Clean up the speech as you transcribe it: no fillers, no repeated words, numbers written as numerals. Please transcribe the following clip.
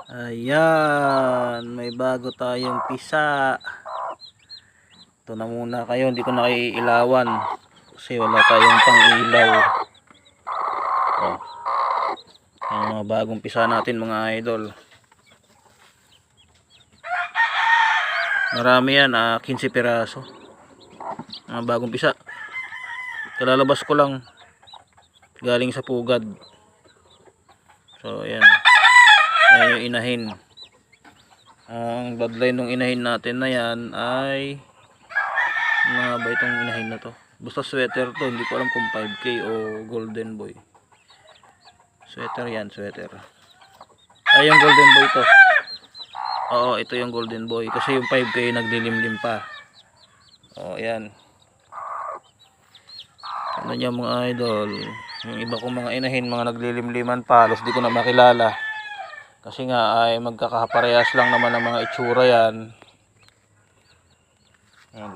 Ayan, may bago tayong pisa. Ito na muna kayo, hindi ko na kayo ilawan kasi wala tayong pang ilaw. Oh, yung mga bagong pisa natin mga idol. Marami yan, 15 piraso. Mga bagong pisa. Kalalabas ko lang galing sa pugad. So ayan. Ayan yung inahin. Ang bloodline ng inahin natin na yan ay mga ba itong inahin na to. Basta sweater to, hindi ko alam kung 5K o golden boy. Sweater yan, sweater. Ay yung golden boy to. Oo, ito yung golden boy kasi yung 5K naglilimlim pa. Oh, ayan. Ano niya mga idol, yung iba kong mga inahin, mga naglilimliman pa, halos di ko na makilala. Kasi nga ay magkakaparehas lang naman ng mga itsura yan. Ayan.